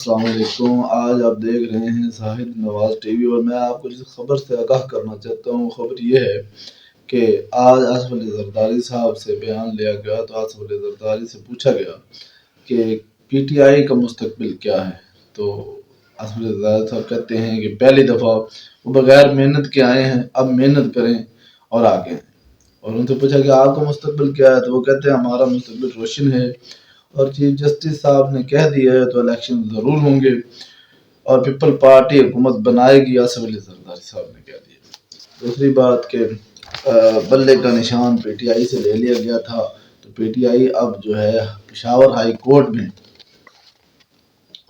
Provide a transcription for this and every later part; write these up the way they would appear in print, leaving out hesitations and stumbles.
السلام علیکم۔ آج آپ دیکھ رہے ہیں زاہد نواز ٹی وی اور میں آپ کو جس خبر سے آگاہ کرنا چاہتا ہوں خبر یہ ہے کہ آج آصف علی زرداری صاحب سے بیان لیا گیا تو آصف علی زرداری سے پوچھا گیا کہ پی ٹی آئی کا مستقبل کیا ہے، تو آصف علی زرداری صاحب کہتے ہیں کہ پہلی دفعہ وہ بغیر محنت کے آئے ہیں، اب محنت کریں اور آگے ہیں۔ اور ان سے پوچھا کہ آپ کا مستقبل کیا ہے، تو وہ کہتے ہیں ہمارا مستقبل روشن ہے اور چیف جسٹس صاحب نے کہہ دیا ہے تو الیکشن ضرور ہوں گے اور پیپل پارٹی حکومت بنائے گی، آصف علی زرداری صاحب نے کہہ دیا۔ دوسری بات کہ بلے کا نشان پی ٹی آئی سے لے لیا گیا تھا، تو پی ٹی آئی اب جو ہے پشاور ہائی کورٹ میں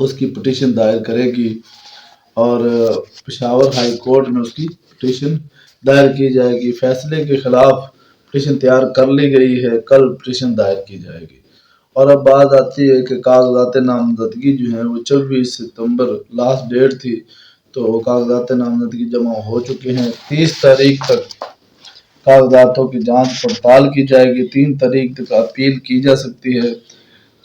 اس کی پٹیشن دائر کرے گی اور پشاور ہائی کورٹ میں اس کی پٹیشن دائر کی جائے گی۔ فیصلے کے خلاف پٹیشن تیار کر لی گئی ہے، کل پٹیشن دائر کی جائے گی۔ اور اب بات آتی ہے کہ کاغذات نامزدگی جو ہیں وہ 24 ستمبر لاسٹ ڈیٹ تھی، تو کاغذات نامزدگی جمع ہو چکے ہیں۔ 30 تاریخ تک کاغذاتوں کی جانچ پڑتال کی جائے گی، 3 تاریخ تک اپیل کی جا سکتی ہے۔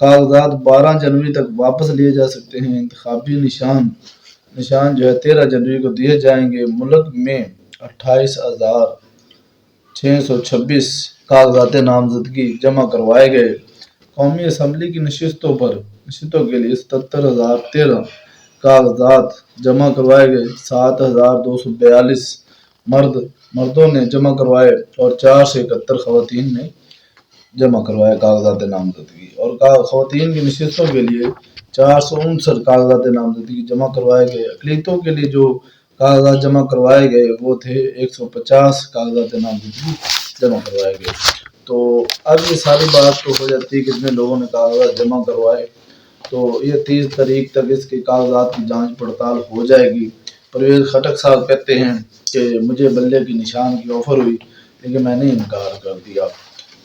کاغذات 12 جنوری تک واپس لیے جا سکتے ہیں۔ انتخابی نشان جو ہے 13 جنوری کو دیے جائیں گے۔ ملک میں 28,626 کاغذات نامزدگی جمع کروائے گئے۔ قومی اسمبلی کی نشستوں کے لیے 77,013 کاغذات جمع کروائے گئے۔ 7,242 مردوں نے جمع کروائے اور 471 خواتین نے جمع کروائے کاغذات نامزدگی۔ اور خواتین کی نشستوں کے لیے 459 کاغذات نامزدگی جمع کروائے گئے۔ اقلیتوں کے لیے جو کاغذات جمع کروائے گئے وہ تھے 150 کاغذات نامزدگی جمع کروائے گئے۔ تو اب یہ ساری بات تو ہو جاتی ہے کہ کتنے لوگوں نے کاغذات جمع کروائے، تو یہ 30 تاریخ تک اس کے کاغذات کی جانچ پڑتال ہو جائے گی۔ پرویز خٹک صاحب کہتے ہیں کہ مجھے بلے کی نشان کی آفر ہوئی لیکن میں نے انکار کر دیا۔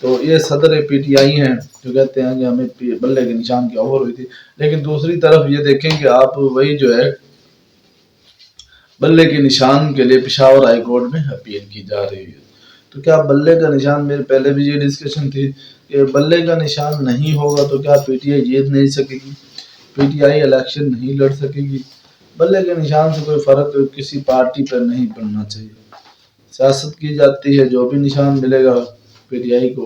تو یہ صدر پی ٹی آئی ہیں جو کہتے ہیں کہ ہمیں بلے کے نشان کی آفر ہوئی تھی، لیکن دوسری طرف یہ دیکھیں کہ آپ وہی جو ہے بلے کے نشان کے لیے پشاور ہائی کورٹ میں اپیل کی جا رہی ہے۔ تو کیا بلے کا نشان، میرے پہلے بھی یہ ڈسکشن تھی کہ بلے کا نشان نہیں ہوگا تو کیا پی ٹی آئی جیت نہیں سکے گی، پی ٹی آئی الیکشن نہیں لڑ سکے گی؟ بلے کے نشان سے کوئی فرق کسی پارٹی پر نہیں پڑنا چاہیے۔ سیاست کی جاتی ہے، جو بھی نشان ملے گا پی ٹی آئی کو